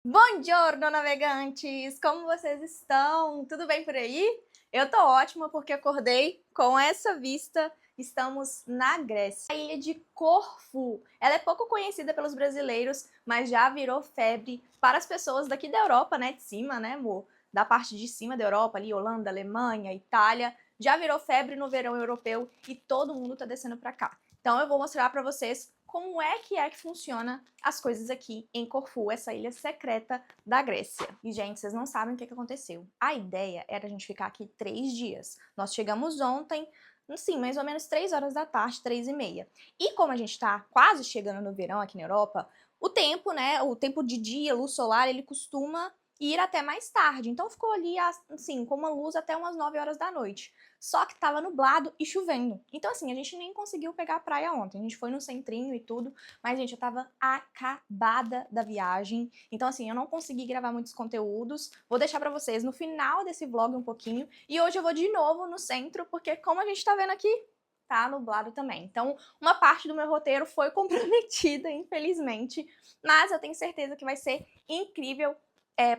Buongiorno, navegantes! Como vocês estão? Tudo bem por aí? Eu tô ótima porque acordei com essa vista. Estamos na Grécia. A ilha de Corfu. Ela é pouco conhecida pelos brasileiros, mas já virou febre para as pessoas daqui da Europa, né? De cima, né, amor? Da parte de cima da Europa, ali, Holanda, Alemanha, Itália. Já virou febre no verão europeu e todo mundo tá descendo pra cá. Então eu vou mostrar pra vocês como é que funciona as coisas aqui em Corfu, essa ilha secreta da Grécia. E, gente, vocês não sabem o que aconteceu. A ideia era a gente ficar aqui 3 dias. Nós chegamos ontem, sim, mais ou menos 3 horas da tarde, 3h30. E como a gente tá quase chegando no verão aqui na Europa, o tempo, né, o tempo de dia, luz solar, ele costuma ir até mais tarde. Então ficou ali, assim, com uma luz até umas 9 horas da noite. Só que tava nublado e chovendo. Então, assim, a gente nem conseguiu pegar a praia ontem. A gente foi no centrinho e tudo, mas, gente, eu tava acabada da viagem. Então, assim, eu não consegui gravar muitos conteúdos. Vou deixar pra vocês no final desse vlog um pouquinho. E hoje eu vou de novo no centro, porque como a gente tá vendo aqui, tá nublado também. Então, uma parte do meu roteiro foi comprometida, infelizmente. Mas eu tenho certeza que vai ser incrível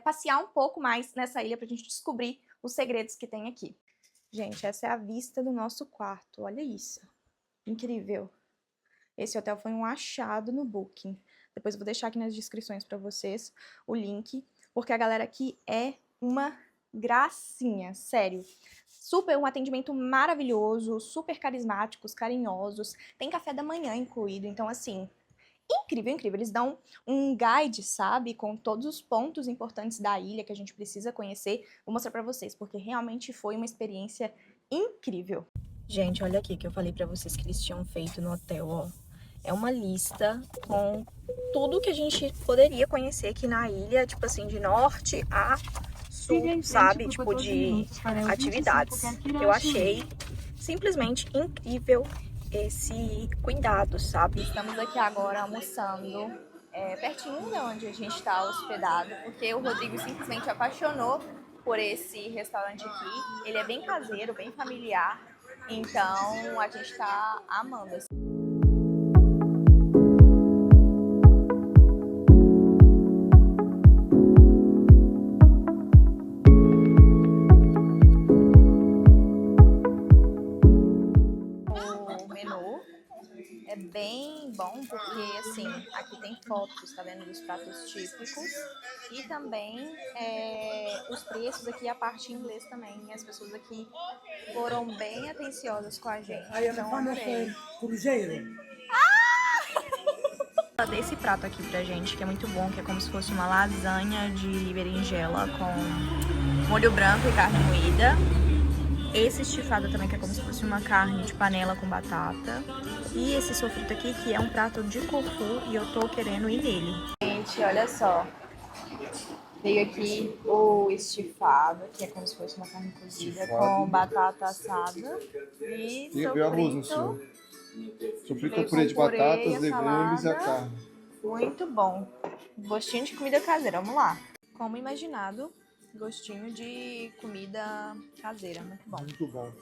passear um pouco mais nessa ilha pra gente descobrir os segredos que tem aqui. Gente, essa é a vista do nosso quarto, olha isso. Incrível. Esse hotel foi um achado no Booking. Depois eu vou deixar aqui nas descrições pra vocês o link, porque a galera aqui é uma gracinha, sério. Super, um atendimento maravilhoso, super carismáticos, carinhosos, tem café da manhã incluído, então assim, incrível, incrível. Eles dão um guide, sabe, com todos os pontos importantes da ilha que a gente precisa conhecer. Vou mostrar pra vocês, porque realmente foi uma experiência incrível. Gente, olha aqui que eu falei pra vocês que eles tinham feito no hotel, ó. É uma lista com tudo que a gente poderia conhecer aqui na ilha, tipo assim, de norte a sul, sabe? Tipo de atividades. Eu achei simplesmente incrível esse cuidado, sabe? Estamos aqui agora almoçando pertinho de onde a gente está hospedado, porque o Rodrigo simplesmente apaixonou por esse restaurante aqui. Ele é bem caseiro, bem familiar, então a gente está amando. É bem bom porque, assim, aqui tem fotos, tá vendo, dos pratos típicos e também os preços aqui, a parte em inglês também. E as pessoas aqui foram bem atenciosas com a gente. Então, adorei. Dei esse prato aqui pra gente, que é muito bom, que é como se fosse uma lasanha de berinjela com molho branco e carne moída. Esse estifado também, que é como se fosse uma carne de panela com batata. E esse sofrito aqui, que é um prato de Corfu, e eu tô querendo ir nele. Gente, olha só. Veio aqui o estifado, que é como se fosse uma carne cozida com batata assada. E sofrito. Sofrito com purê de batatas, legumes e a carne. Muito bom. Gostinho de comida caseira, vamos lá. Como imaginado, gostinho de comida caseira, muito bom. Muito bom.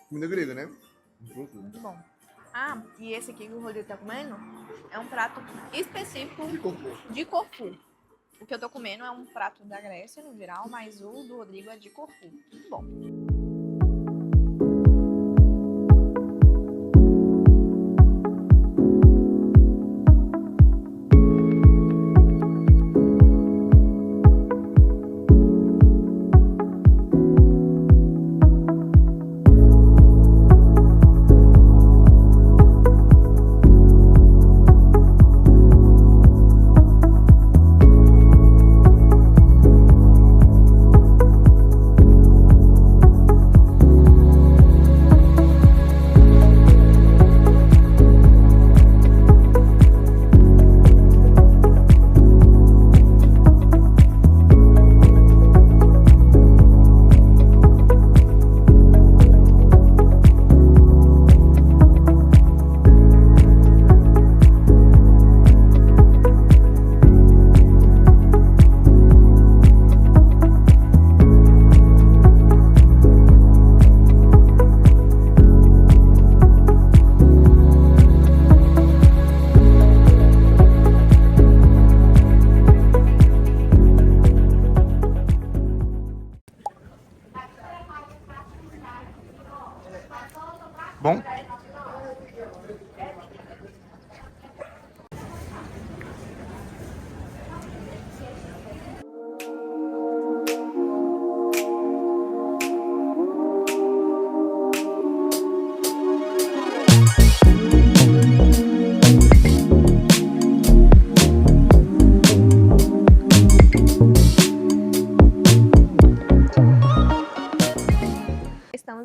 Comida grega, né? Muito bom. Ah, e esse aqui que o Rodrigo tá comendo é um prato específico de Corfu. O que eu tô comendo é um prato da Grécia, no geral, mas o do Rodrigo é de Corfu. Muito bom.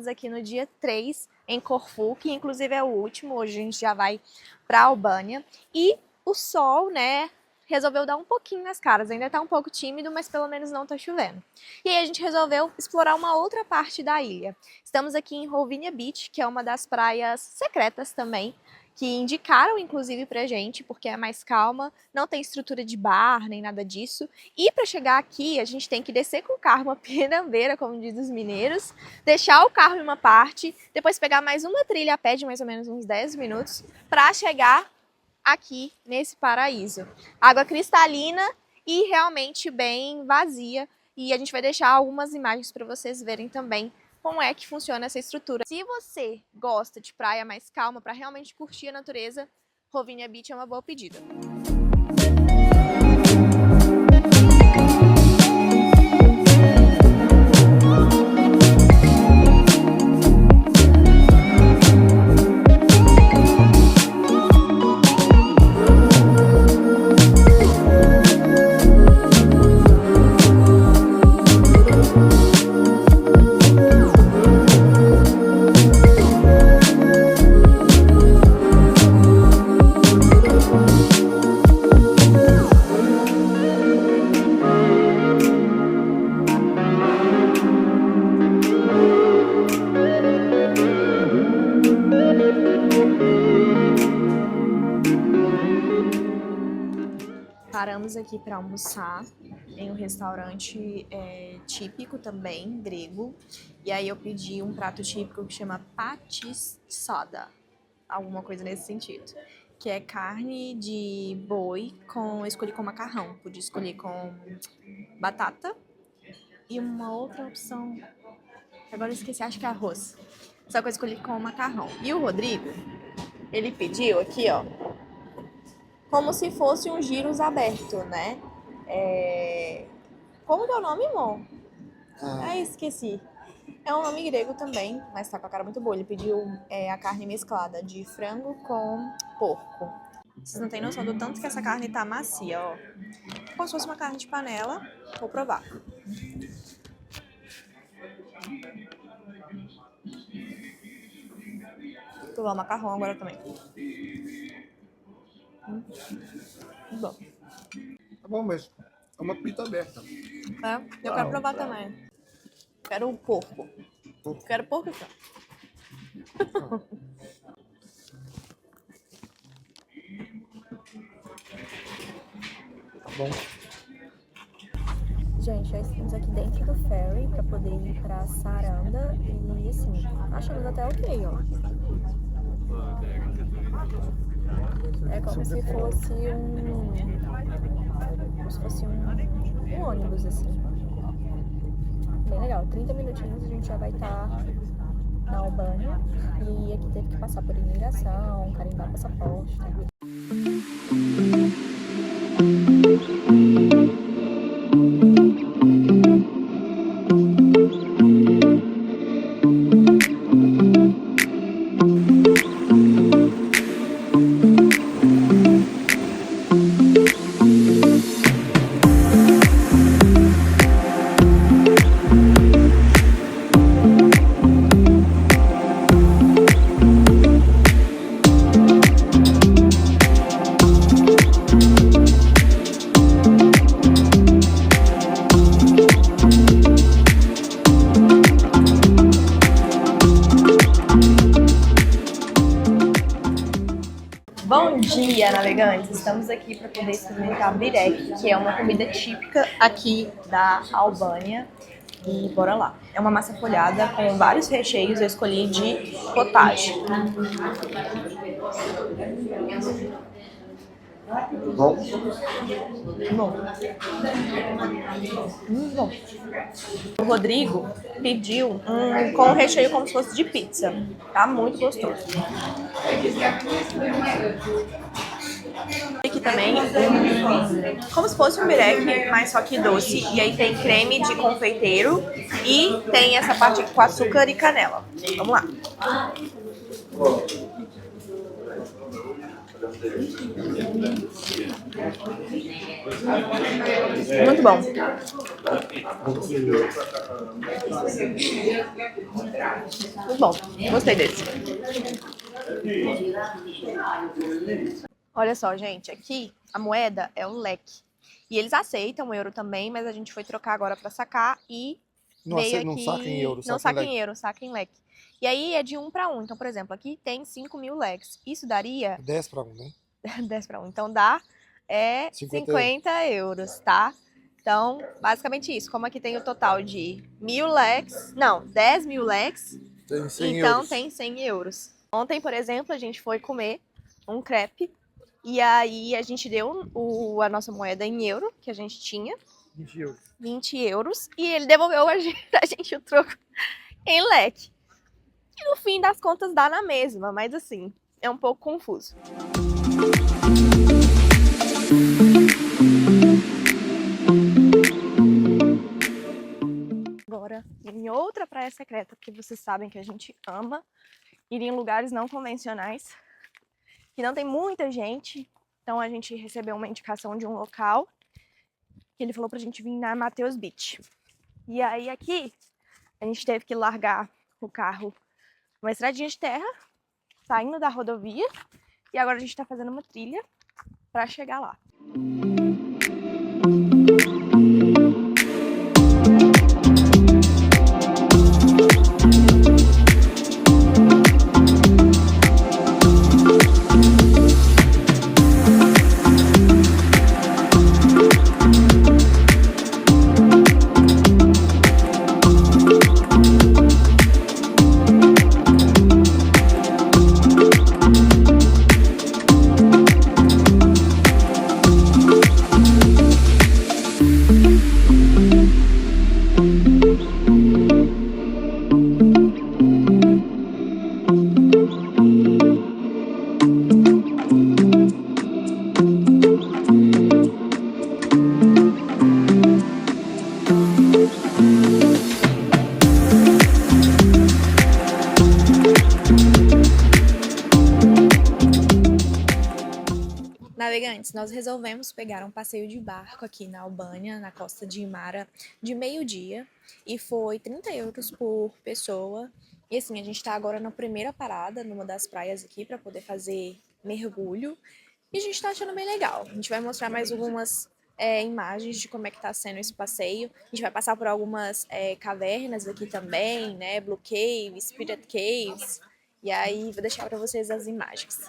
estamos aqui no dia 3 em Corfu, que inclusive é o último, hoje a gente já vai para Albânia. E o sol, né, resolveu dar um pouquinho nas caras, ainda tá um pouco tímido, mas pelo menos não tá chovendo. E aí a gente resolveu explorar uma outra parte da ilha. Estamos aqui em Rovinja Beach, que é uma das praias secretas também, que indicaram inclusive pra gente, porque é mais calma, não tem estrutura de bar, nem nada disso. E para chegar aqui, a gente tem que descer com o carro uma penambeira, como diz os mineiros, deixar o carro em uma parte, depois pegar mais uma trilha a pé de mais ou menos uns 10 minutos, para chegar aqui nesse paraíso. Água cristalina e realmente bem vazia. E a gente vai deixar algumas imagens para vocês verem também como é que funciona essa estrutura. Se você gosta de praia mais calma, para realmente curtir a natureza, Rovinja Beach é uma boa pedida. Paramos aqui para almoçar em um restaurante típico também, grego. E aí eu pedi um prato típico que chama patissada, alguma coisa nesse sentido. Que é carne de boi eu escolhi com macarrão. Podia escolher com batata e uma outra opção, agora eu esqueci, acho que é arroz. Só que eu escolhi com macarrão. E o Rodrigo, ele pediu aqui, ó, como se fosse um gyros aberto, né? Como que é o nome, amor? Esqueci. É um nome grego também, mas tá com a cara muito boa. Ele pediu a carne mesclada de frango com porco. Vocês não têm noção do tanto que essa carne tá macia, ó. Como se fosse uma carne de panela. Vou provar. Vou provar o macarrão agora também. Muito bom. Tá bom, mas é uma pita aberta. Eu quero provar também. Quero o porco. Quero porco então. Tá bom. Gente, já estamos aqui dentro do ferry para poder ir para Saranda e assim, achamos até ok, ó. É como se fosse um ônibus, assim. Bem legal, 30 minutinhos a gente já vai estar na Albânia. E aqui teve que passar por imigração, carimbar passaporte, tá? Bom dia, navegantes! Estamos aqui para poder experimentar birek, que é uma comida típica aqui da Albânia. E bora lá. É uma massa folhada com vários recheios, eu escolhi de potage. Bom. Bom. O Rodrigo pediu com recheio como se fosse de pizza. Tá muito gostoso. Aqui também como se fosse um birek, mas só que doce. E aí tem creme de confeiteiro e tem essa parte aqui com açúcar e canela. Vamos lá. Muito bom. Muito bom. Gostei desse. Olha só, gente. Aqui a moeda é o leque. E eles aceitam o euro também, mas a gente foi trocar agora para sacar e Não, veio aqui... não saca em euro, não saca saca em em euro, saca em leque. E aí é de 1 para 1. Então, por exemplo, aqui tem 5.000 leques. Isso daria... 10 para 1, né? 10 para 1. Então dá 50 euros, tá? Então, basicamente isso. Como aqui tem o total de 1.000 leques... Não, 10.000 leques. Tem 100 então euros. tem 100 euros. Ontem, por exemplo, a gente foi comer um crepe. E aí a gente deu a nossa moeda em euro, que a gente tinha. 20 euros. 20 euros. E ele devolveu pra gente o troco em leque. E no fim das contas dá na mesma, mas assim, é um pouco confuso. Agora, em outra praia secreta, porque vocês sabem que a gente ama ir em lugares não convencionais, que não tem muita gente. Então a gente recebeu uma indicação de um local que ele falou pra gente vir na Mateus Beach. E aí aqui a gente teve que largar o carro numa estradinha de terra, saindo da rodovia, e agora a gente tá fazendo uma trilha pra chegar lá. Navegantes, nós resolvemos pegar um passeio de barco aqui na Albânia, na costa de Himara, de meio-dia, e foi 30 euros por pessoa. E assim, a gente tá agora na primeira parada, numa das praias aqui, para poder fazer mergulho, e a gente tá achando bem legal. A gente vai mostrar mais algumas imagens de como é que tá sendo esse passeio. A gente vai passar por algumas cavernas aqui também, né, Blue Cave, Spirit Caves, e aí vou deixar para vocês as imagens.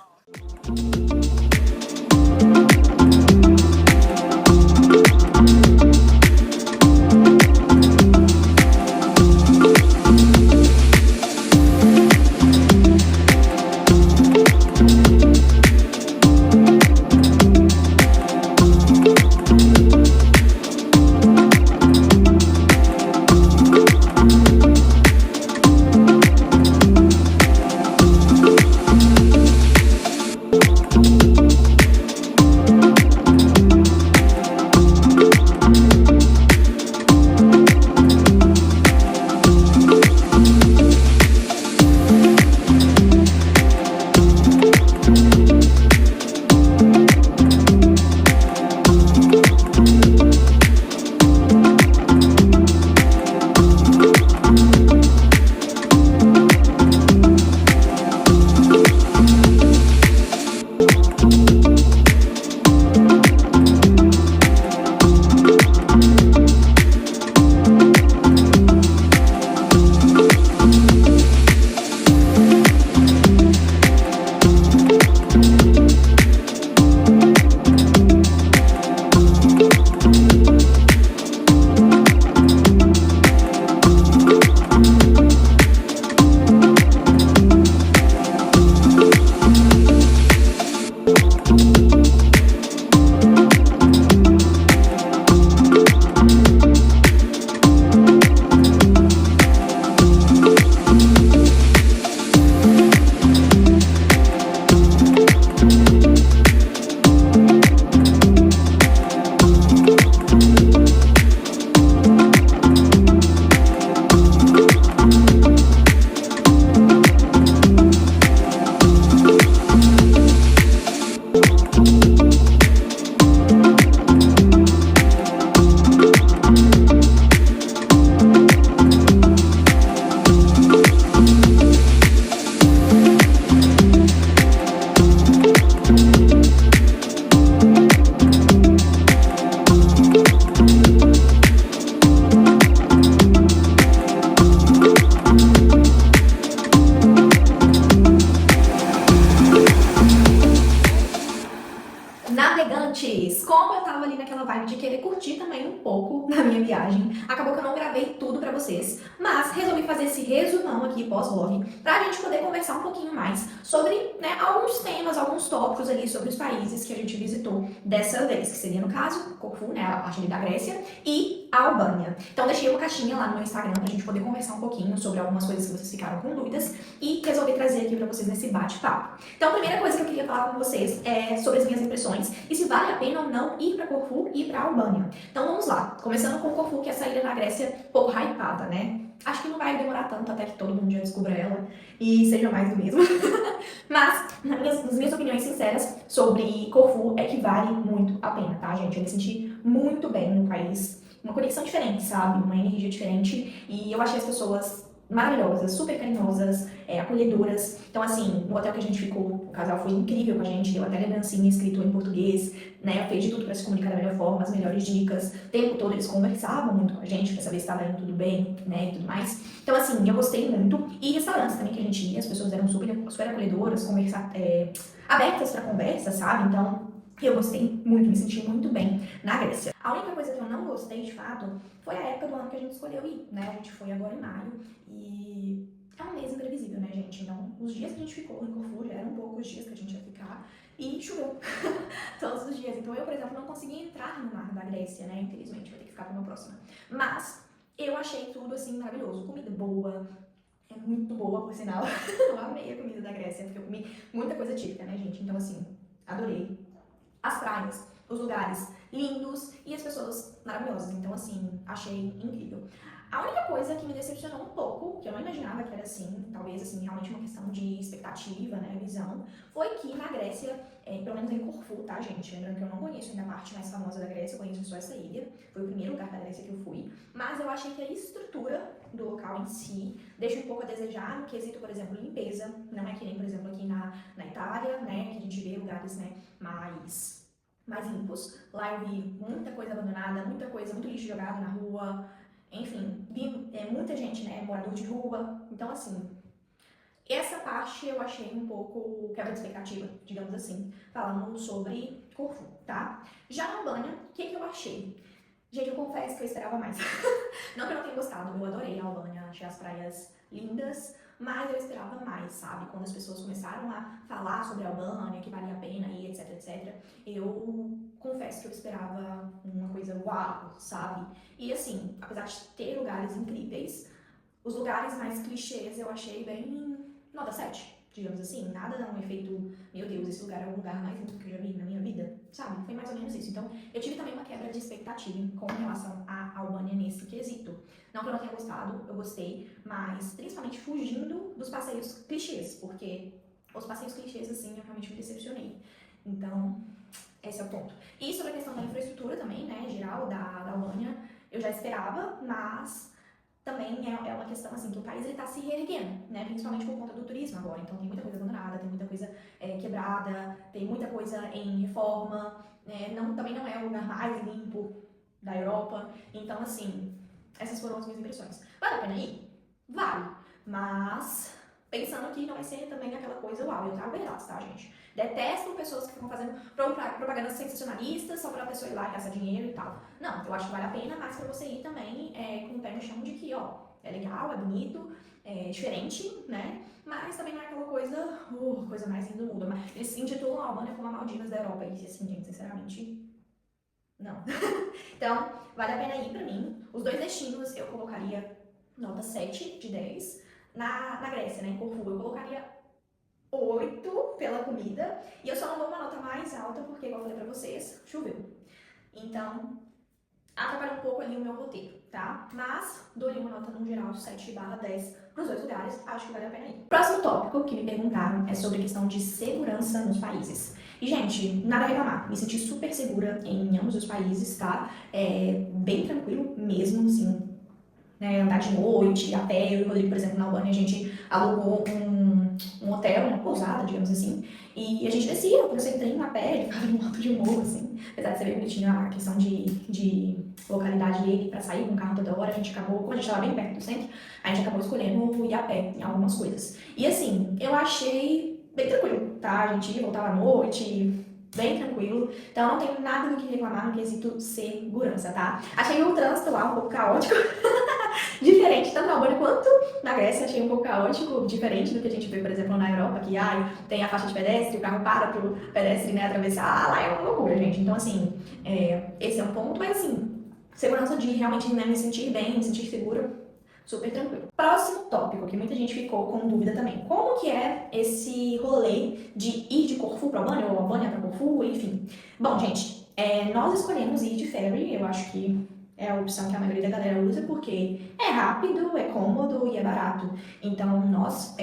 pouco da minha viagem. Acabou que eu não gravei tudo pra vocês, mas resolvi fazer esse resumão aqui pós-vlog pra gente poder conversar um pouquinho mais sobre, né, alguns temas, alguns tópicos ali sobre os países que a gente visitou dessa vez, que seria no caso Corfu, né, a parte ali da Grécia, e a Albânia. Então deixei uma caixinha lá no meu Instagram pra gente poder conversar um pouquinho sobre algumas coisas que vocês ficaram com dúvidas e resolvi trazer aqui pra vocês nesse bate-papo. Então a primeira coisa que eu queria falar com vocês é sobre as minhas impressões e se vale a pena ou não ir pra Corfu e ir pra Albânia. Então vamos lá, começando com Corfu, que é essa ilha na Grécia pouco hypada, né? Acho que não vai demorar tanto até que todo mundo já descubra ela e seja mais do mesmo. Mas, nas minhas opiniões sinceras sobre Corfu, é que vale muito a pena, tá, gente? Eu me senti muito bem no país, uma conexão diferente, sabe? Uma energia diferente, e eu achei as pessoas maravilhosas, super carinhosas, acolhedoras. Então, assim, no hotel que a gente ficou, o casal foi incrível com a gente, deu até lembrancinha escrito em português, né? Fez de tudo para se comunicar da melhor forma, as melhores dicas. O tempo todo eles conversavam muito com a gente para saber se estava indo tudo bem, né? E tudo mais. Então, assim, eu gostei muito. E restaurantes também que a gente ia, as pessoas eram super acolhedoras, abertas para conversa, sabe? Então, eu gostei muito, me senti muito bem na Grécia. A única coisa que eu não gostei, de fato, foi a época do ano que a gente escolheu ir, né? A gente foi agora em maio e é um mês imprevisível, né, gente? Então, os dias que a gente ficou em Corfu já eram poucos dias que a gente ia ficar e choveu todos os dias. Então, eu, por exemplo, não consegui entrar no mar da Grécia, né? Infelizmente, vou ter que ficar para uma próxima. Mas eu achei tudo, assim, maravilhoso. Comida boa, é muito boa, por sinal. Eu amei a comida da Grécia, porque eu comi muita coisa típica, né, gente? Então, assim, adorei. As praias, os lugares lindos e as pessoas maravilhosas. Então, assim, achei incrível. A única coisa que me decepcionou um pouco, que eu não imaginava que era assim, talvez, assim, realmente uma questão de expectativa, né, visão, foi que na Grécia, pelo menos em Corfu, tá, gente? Lembrando que eu não conheço ainda a parte mais famosa da Grécia, eu conheço só essa ilha. Foi o primeiro lugar da Grécia que eu fui. Mas eu achei que a estrutura do local em si deixa um pouco a desejar no quesito, por exemplo, limpeza. Não é que nem, por exemplo, aqui na Itália, né, que a gente vê lugares, né, mais limpos. Lá eu vi muita coisa abandonada, muita coisa, muito lixo jogado na rua, enfim, vi muita gente, né, morador de rua. Então, assim, essa parte eu achei um pouco quebra de expectativa, digamos assim, falando sobre Corfu, tá? Já na Albânia, o que eu achei? Gente, eu confesso que eu esperava mais. Não que eu não tenha gostado, eu adorei a Albânia, achei as praias lindas, mas eu esperava mais, sabe? Quando as pessoas começaram a falar sobre a Albânia, que valia a pena ir, etc, etc, eu confesso que eu esperava uma coisa uau, sabe? E assim, apesar de ter lugares incríveis, os lugares mais clichês eu achei bem nota 7, digamos assim. Nada dá um efeito, meu Deus, esse lugar é o lugar mais lindo que eu já vi na minha vida, sabe? Foi mais ou menos isso. Então, eu tive também uma quebra de expectativa com relação à Albânia nesse quesito. Não que eu não tenha gostado, eu gostei, mas principalmente fugindo dos passeios clichês, porque os passeios clichês, assim, eu realmente me decepcionei. Então, esse é o ponto. E sobre a questão da infraestrutura também, né, geral da Albânia, eu já esperava, mas também é uma questão, assim, que o país está se reerguendo, né, principalmente por conta do turismo agora. Então, tem muita coisa abandonada, tem muita coisa quebrada, tem muita coisa em reforma, né, também não é o lugar mais limpo da Europa. Então, assim, essas foram as minhas impressões. Vale a pena ir? Vale. Mas, pensando que não vai ser também aquela coisa, uau, eu trago verdades, tá, gente? Detesto pessoas que ficam fazendo propagandas sensacionalistas só pra pessoa ir lá e gastar dinheiro e tal. Não, eu acho que vale a pena, mas pra você ir também com o pé no chão de que, ó, é legal, é bonito, é diferente, né? Mas também não é aquela coisa, coisa mais linda do mundo. Mas eles intitulam a Albânia como a Maldivas da Europa. E assim, gente, sinceramente, não. Então, vale a pena ir pra mim. Os dois destinos eu colocaria nota 7 de 10. Na Grécia, né, em Corfu, eu colocaria 8 pela comida. E eu só não dou uma nota mais alta porque, igual eu falei pra vocês, choveu. Então, atrapalha um pouco ali o meu roteiro, tá? Mas dou-lhe uma nota no geral 7/10 pros dois lugares. Acho que vale a pena ir. Próximo tópico que me perguntaram é sobre a questão de segurança nos países. E, gente, nada a reclamar. Me senti super segura em ambos os países, tá? Bem tranquilo mesmo, assim, né, andar de noite, a pé. Eu e o Rodrigo, por exemplo, na Albânia, a gente alugou um hotel, uma pousada, digamos assim, e a gente descia por esse trem a pé, ele ficava no alto de um morro, assim, apesar de ser bem bonitinho a questão de localidade dele pra sair com o carro toda hora, a gente acabou, como a gente tava bem perto do centro, a gente acabou escolhendo ir a pé em algumas coisas. E assim, eu achei bem tranquilo, tá? A gente ia, voltava à noite, bem tranquilo. Então não tenho nada do que reclamar no quesito segurança, tá? Achei o trânsito lá um pouco caótico, diferente tanto na Albânia quanto na Grécia. Achei um pouco caótico, diferente do que a gente vê, por exemplo, na Europa, que tem a faixa de pedestre, o carro para pro pedestre, né, atravessar. Lá é uma loucura, gente. Então, assim, esse é um ponto, mas assim, segurança de realmente, né, me sentir bem, me sentir segura, super tranquilo. Próximo tópico, que muita gente ficou com dúvida também. Como que é esse rolê de ir de Corfu para Albânia, ou Albânia para Corfu, enfim. Bom, gente, nós escolhemos ir de ferry. Eu acho que é a opção que a maioria da galera usa, porque é rápido, é cômodo e é barato. Então, nós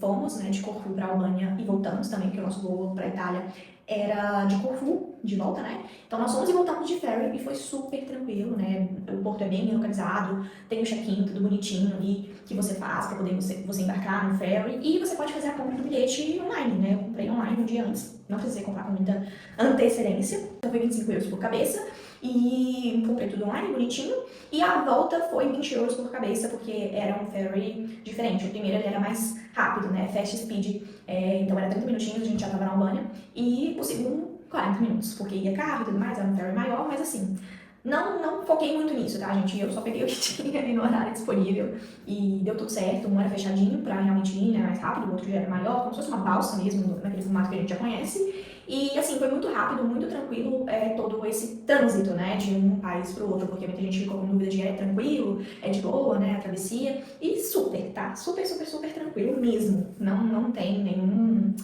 fomos, né, de Corfu para Albânia e voltamos também, porque o nosso voo para Itália era de Corfu, de volta, né? Então nós fomos e voltamos de ferry e foi super tranquilo, né? O porto é bem localizado, tem o check-in, tudo bonitinho ali que você faz para poder você embarcar no ferry, e você pode fazer a compra do bilhete online, né? Eu comprei online um dia antes, não precisei comprar com muita antecedência, então foi 25 euros por cabeça e comprei tudo online, bonitinho, e a volta foi 20 euros por cabeça, porque era um ferry diferente. O primeiro ele era mais rápido, né? Fast speed, então era 30 minutinhos, a gente já tava na Albânia, e o segundo 40 minutos, porque ia carro e tudo mais, era um ferry maior, mas assim, não foquei muito nisso, tá, gente? Eu só peguei o que tinha ali no horário disponível e deu tudo certo. Um era fechadinho pra realmente ir, né, mais rápido, o outro já era maior, como se fosse uma balsa mesmo, naquele formato que a gente já conhece. E assim, foi muito rápido, muito tranquilo todo esse trânsito, né, de um país pro outro, porque muita gente ficou com dúvida de tranquilo, de boa, né, a travessia. E super, tá? Super, super, super tranquilo mesmo. Não tem nenhum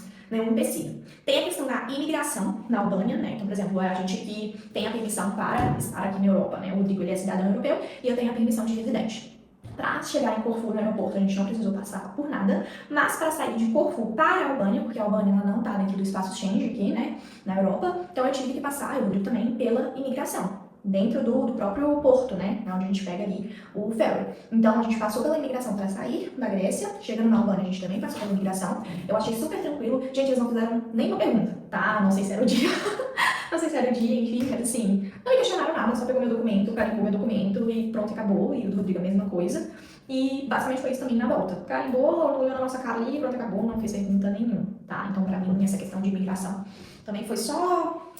empecilho. Tem a questão da imigração na Albânia, né? Então, por exemplo, a gente que tem a permissão para estar aqui na Europa, né? O Rodrigo, ele é cidadão europeu e eu tenho a permissão de residente. Para chegar em Corfu, no aeroporto, a gente não precisou passar por nada, mas para sair de Corfu para a Albânia, porque a Albânia ela não está dentro do espaço Schengen aqui, né, na Europa, então eu tive que passar, eu Rodrigo também, pela imigração, dentro do próprio porto, né, onde a gente pega ali o ferry. Então a gente passou pela imigração para sair da Grécia, chegando na Albânia a gente também passou pela imigração, eu achei super tranquilo. Gente, eles não fizeram nenhuma pergunta, tá, não sei se era o dia, não sei se era o dia, enfim, mas assim, não me questionaram nada, só pegou meu documento, carimbou meu documento e pronto, acabou. E o do Rodrigo a mesma coisa. E basicamente foi isso também na volta. Carimbou, olhou na nossa cara ali, pronto, acabou, não fez pergunta nenhuma, tá? Então pra mim essa questão de imigração também foi só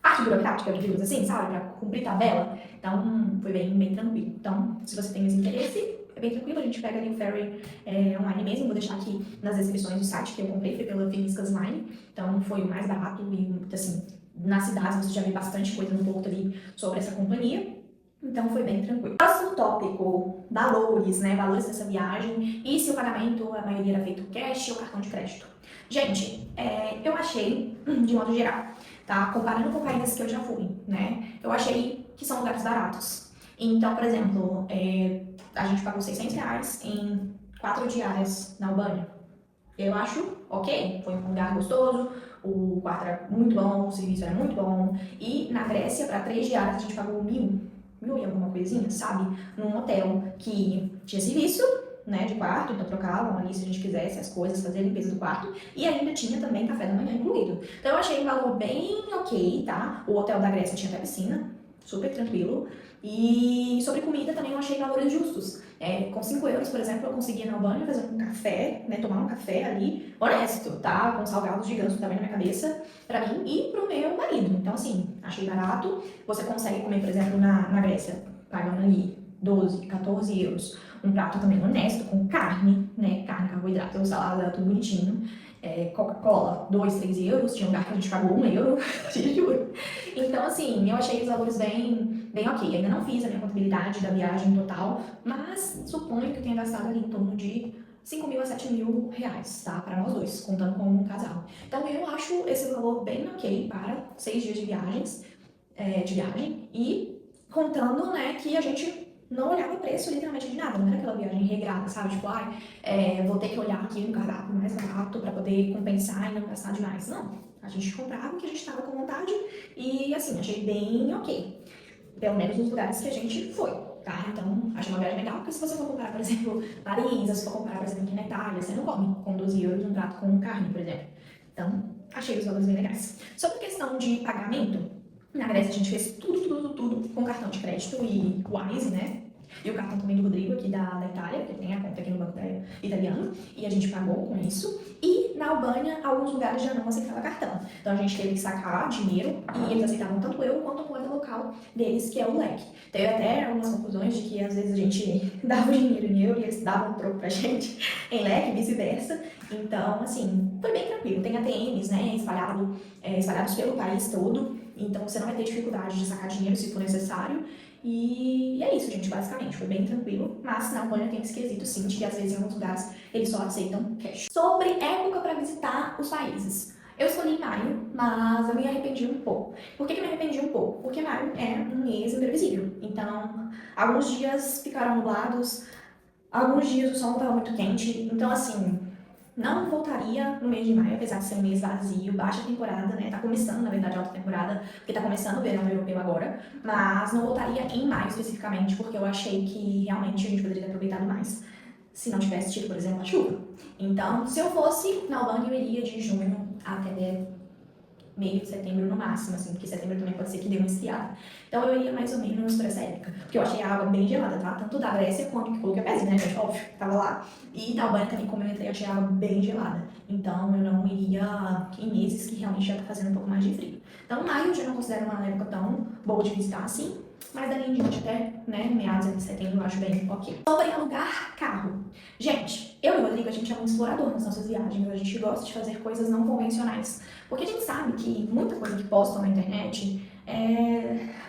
parte burocrática, digamos assim, sabe? Pra cumprir tabela. Então foi bem tranquilo. Então, se você tem esse interesse, é bem tranquilo, a gente pega ali o ferry online mesmo. Vou deixar aqui nas descrições do site que eu comprei, foi pela Finiscas Line. Então foi o mais barato e, assim, nas cidades você já vê bastante coisa no porto ali sobre essa companhia. Então foi bem tranquilo. Próximo tópico, valores, né? Valores dessa viagem e se o pagamento, a maioria era feito cash ou cartão de crédito. Gente, eu achei, de modo geral, tá? Comparando com países que eu já fui, né? Eu achei que são lugares baratos. Então, por exemplo, a gente pagou R$600 em 4 diárias na Albânia. Eu acho ok, foi um lugar gostoso, o quarto era muito bom, o serviço era muito bom. E na Grécia, para 3 diárias, a gente pagou 1.000 e alguma coisinha, sabe? Num hotel que tinha serviço, né, de quarto, então trocavam ali se a gente quisesse as coisas, fazer a limpeza do quarto, e ainda tinha também café da manhã incluído. Então eu achei um valor bem ok, tá? O hotel da Grécia tinha até piscina, super tranquilo. E sobre comida também eu achei valores justos. Com 5 euros, por exemplo, eu conseguia na Albânia fazer um café, né, tomar um café ali, honesto, tá? Com salgados gigantes também na minha cabeça, pra mim e pro meu marido. Então, assim, achei barato. Você consegue comer, por exemplo, na Grécia, pagando ali 12, 14 euros. Um prato também honesto, com carne, né? Carne, carboidrato, salada, tudo bonitinho. Coca-Cola, 2, 3 euros. Tinha um lugar que a gente pagou 1 euro, te juro. Então, assim, eu achei os valores bem ok. Ainda não fiz a minha contabilidade da viagem total, mas suponho que eu tenha gastado ali em torno de 5.000 a 7.000 reais, tá? Para nós dois, contando com um casal. Então, eu acho esse valor bem ok para 6 dias de viagem e contando, né, que a gente não olhava o preço literalmente de nada, não era aquela viagem regrada, sabe? Tipo, vou ter que olhar aqui no cardápio mais barato pra poder compensar e não gastar demais. Não, a gente comprava o que a gente tava com vontade e, assim, achei bem ok. Pelo menos nos lugares que a gente foi, tá? Então, achei uma viagem legal, porque se você for comparar, por exemplo, Paris, ou se for comparar, por exemplo, aqui na Itália, você não come com 12 euros um prato com carne, por exemplo. Então, achei os valores bem legais. Sobre a questão de pagamento, na Grécia a gente fez tudo com cartão de crédito e Wise, né? e o cartão também do Rodrigo aqui da Itália, porque tem a conta aqui no banco italiano, e a gente pagou com isso. E na Albânia, alguns lugares já não aceitavam cartão. Então a gente teve que sacar dinheiro e eles aceitavam tanto o euro quanto a moeda local deles, que é o LEC. Teve até algumas conclusões de que às vezes a gente dava o dinheiro em euro e eles davam um troco pra gente em LEC e vice-versa. Então, assim, foi bem tranquilo. Tem ATMs, né, espalhados pelo país todo. Então você não vai ter dificuldade de sacar dinheiro se for necessário. E é isso, gente, basicamente. Foi bem tranquilo. Mas na Albânia tem esse quesito, sim, de que às vezes em alguns lugares eles só aceitam cash. Sobre época para visitar os países. Eu escolhi maio, mas eu me arrependi um pouco. Por que eu me arrependi um pouco? Porque maio é um mês imprevisível. Então, alguns dias ficaram nublados, alguns dias o sol não estava muito quente. Então, assim, não voltaria no mês de maio, apesar de ser um mês vazio, baixa temporada, né? Tá começando, na verdade, a alta temporada, porque tá começando o verão europeu agora. Mas não voltaria em maio especificamente, porque eu achei que realmente a gente poderia ter aproveitado mais se não tivesse tido, por exemplo, a chuva. Então, se eu fosse na Albânia, eu iria de junho até meio de setembro no máximo, assim, porque setembro também pode ser que dê uma esfriada. Então eu iria mais ou menos pra essa época, porque eu achei a água bem gelada, tá? Tanto da Grécia quanto que coloquei a pezinha, né, gente? Óbvio, tava lá. E da Albânia também, como eu entrei, eu achei a água bem gelada. Então eu não iria em meses que realmente já tá fazendo um pouco mais de frio. Então maio eu já não considero uma época tão boa de visitar assim, mas dali em diante até, né, meados de setembro eu acho bem ok. Sobre alugar carro. Gente, eu e o Rodrigo, a gente é um explorador nas nossas viagens, a gente gosta de fazer coisas não convencionais. Porque a gente sabe que muita coisa que postam na internet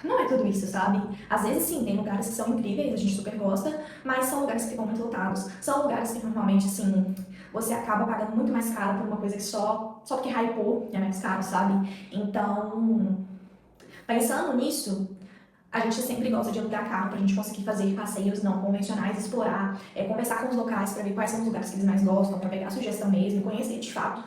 não é tudo isso, sabe? Às vezes sim, tem lugares que são incríveis, a gente super gosta, mas são lugares que ficam muito lotados. São lugares que normalmente, assim, você acaba pagando muito mais caro por uma coisa que só porque hypou é mais caro, sabe? Então, pensando nisso, a gente sempre gosta de alugar carro pra gente conseguir fazer passeios não convencionais, explorar, conversar com os locais pra ver quais são os lugares que eles mais gostam, pra pegar sugestão mesmo, conhecer de fato,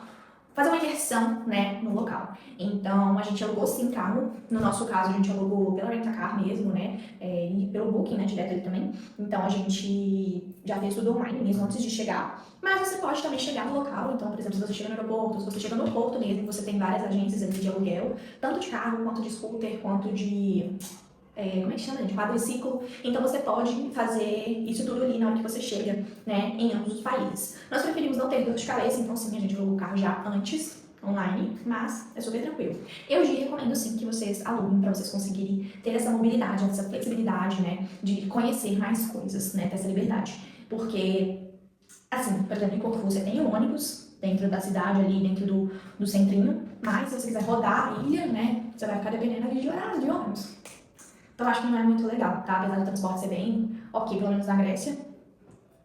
fazer uma imersão, né, no local. Então, a gente alugou sim carro. No nosso caso, a gente alugou pela Rent-A-Car mesmo, né, e pelo Booking, né, direto ali também. Então, a gente já fez tudo online mesmo antes de chegar. Mas você pode também chegar no local. Então, por exemplo, se você chega no aeroporto, se você chega no porto mesmo, você tem várias agências ali de aluguel, tanto de carro, quanto de scooter, quanto de... como é que chama, gente? Quadriciclo. Então você pode fazer isso tudo ali na hora que você chega, né, em ambos os países. Nós preferimos não ter dor de cabeça, então sim, a gente alugou o carro já antes, online, mas é super tranquilo. Eu recomendo sim que vocês aluguem para vocês conseguirem ter essa mobilidade, essa flexibilidade, né, de conhecer mais coisas, né, ter essa liberdade. Porque, assim, por exemplo, em Corfu você tem o ônibus dentro da cidade ali, dentro do centrinho, mas se você quiser rodar a ilha, né, você vai ficar dependendo ali de horários de ônibus. Então eu acho que não é muito legal, tá? Apesar do transporte ser bem ok, pelo menos na Grécia,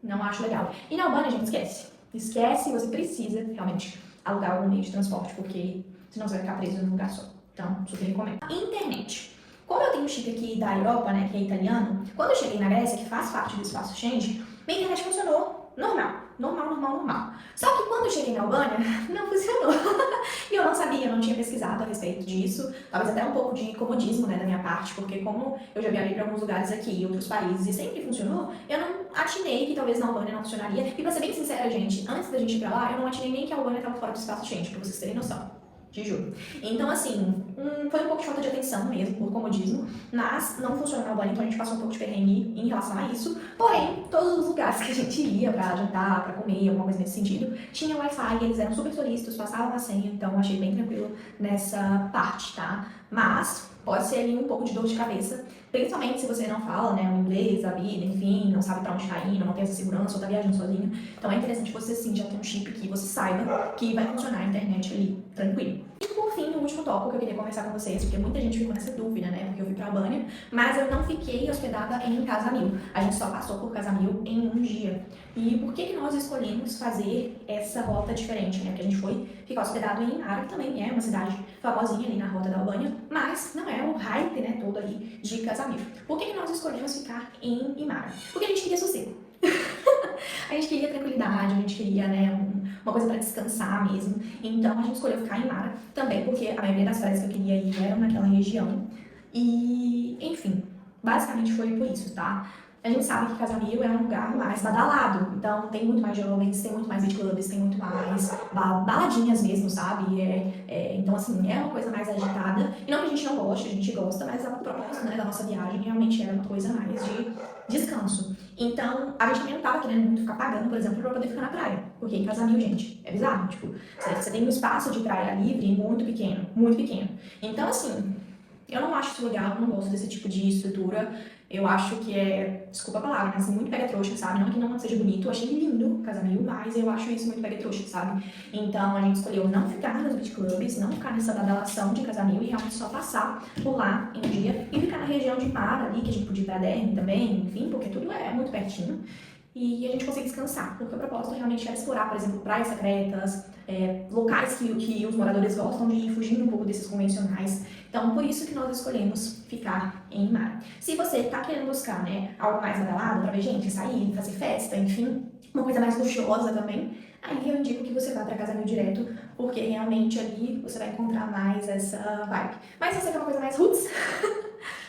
não acho legal. E na Albânia, gente, esquece. Esquece, você precisa realmente alugar algum meio de transporte, porque senão você vai ficar preso num lugar só. Então, super recomendo. Internet. Como eu tenho um chip aqui da Europa, né, que é italiano, quando eu cheguei na Grécia, que faz parte do espaço Schengen, minha internet funcionou normal. Só que quando eu cheguei na Albânia, não funcionou. E eu não sabia, eu não tinha pesquisado a respeito disso. Talvez até um pouco de comodismo, né, da minha parte, porque como eu já viajei para alguns lugares aqui e outros países e sempre funcionou, eu não atinei que talvez na Albânia não funcionaria. E pra ser bem sincera, gente, antes da gente ir pra lá, eu não atinei nem que a Albânia estava fora do espaço Schengen, pra vocês terem noção. Te juro. Então, assim, foi um pouco de falta de atenção mesmo, por comodismo, mas não funcionou na Albânia, então a gente passou um pouco de perrengue em relação a isso. Porém, todos os lugares que a gente ia pra jantar, pra comer, alguma coisa nesse sentido, tinha Wi-Fi, eles eram super solícitos, passavam a senha, então achei bem tranquilo nessa parte, tá? Mas pode ser ali um pouco de dor de cabeça, principalmente se você não fala, né, o inglês, a vida, enfim, não sabe pra onde tá indo, não tem essa segurança, ou tá viajando sozinho. Então é interessante você sim já ter um chip que você saiba que vai funcionar a internet ali, tranquilo. E por fim, o último tópico que eu queria conversar com vocês, porque muita gente ficou nessa dúvida, né, porque eu fui pra Albânia, mas eu não fiquei hospedada em Casa Mil. A gente só passou por Casa Mil em um dia. E por que nós escolhemos fazer essa rota diferente, né? Porque a gente foi ficar hospedado em Imara, que também é uma cidade famosinha ali na rota da Albânia, mas não é o hype, né, todo ali de Casa Mil. Por que nós escolhemos ficar em Imara? Porque a gente queria sossego. A gente queria tranquilidade, a gente queria, né, uma coisa pra descansar mesmo. Então a gente escolheu ficar em Imara também, porque a maioria das praias que eu queria ir eram naquela região. E, enfim, basicamente foi por isso, tá? a gente sabe que Casamil é um lugar mais badalado, então tem muito mais jovens, tem muito mais beach clubs, tem muito mais baladinhas mesmo, sabe? Então, assim, é uma coisa mais agitada, e não que a gente não goste, a gente gosta, mas o propósito, né, da nossa viagem realmente era uma coisa mais de descanso. Então, a gente também não tava querendo muito ficar pagando, por exemplo, pra poder ficar na praia, porque em Casamil, gente, é bizarro, tipo, você tem um espaço de praia livre muito pequeno, muito pequeno. Então, assim, eu não acho isso legal, eu não gosto desse tipo de estrutura. Eu acho que desculpa a palavra, mas muito pega-trouxa, sabe? Não que não seja bonito, eu achei lindo Casamil, mas eu acho isso muito pega-trouxa, sabe? Então a gente escolheu não ficar nos beach clubs, não ficar nessa badalação de Casamil e realmente só passar por lá em um dia e ficar na região de mar ali, que a gente podia ir pra Derme também, enfim, porque tudo é muito pertinho. E a gente consegue descansar, porque o propósito realmente era explorar, por exemplo, praias secretas, locais que os moradores gostam de ir, fugindo um pouco desses convencionais. Então, por isso que nós escolhemos ficar em mar. Se você tá querendo buscar, né, algo mais badalado, pra ver gente sair, fazer festa, enfim, uma coisa mais luxuosa também, aí eu indico que você vá pra Casamil direto, porque realmente ali você vai encontrar mais essa vibe. Mas se você quer uma coisa mais roots,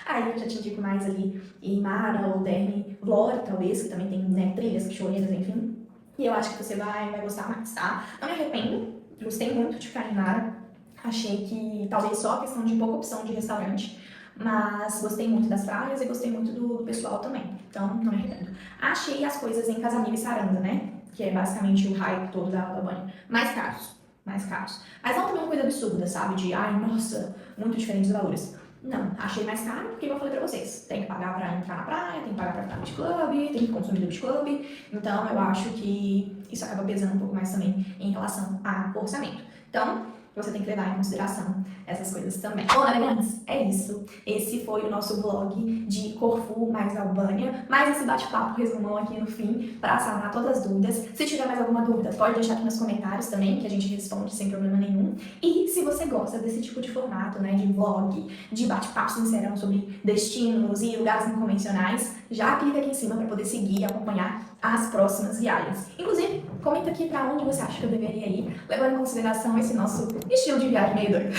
aí eu já te indico mais ali em Mara ou Derme, Vlora, talvez, que também tem, né, trilhas, cachoeiras, enfim. E eu acho que você vai gostar mais, tá? Não me arrependo, gostei muito de ficar em Mara. Achei que talvez só a questão de pouca opção de restaurante, mas gostei muito das praias e gostei muito do pessoal também. Então, não me arrependo. Achei as coisas em Casamil e Saranda, né? Que é basicamente o hype todo da banha. Mais caros. Mais caros. Mas não também uma coisa absurda, sabe? De, ai, nossa, muito diferentes os valores. Não, achei mais caro porque eu falei pra vocês. Tem que pagar pra entrar na praia, tem que pagar pra ficar no beach club, tem que consumir do beach club. Então, eu acho que isso acaba pesando um pouco mais também em relação ao orçamento. Então, você tem que levar em consideração essas coisas também. Bom, navegantes, é isso. Esse foi o nosso vlog de Corfu mais Albânia, mais esse bate-papo resumão aqui no fim, para sanar todas as dúvidas. Se tiver mais alguma dúvida, pode deixar aqui nos comentários também, que a gente responde sem problema nenhum. E se você gosta desse tipo de formato, né, de vlog, de bate-papo sincerão sobre destinos e lugares não convencionais, já clica aqui em cima para poder seguir e acompanhar as próximas viagens. Inclusive, comenta aqui para onde você acha que eu deveria ir, levando em consideração esse nosso estilo de viagem meio doido.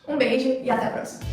Um beijo e até a próxima!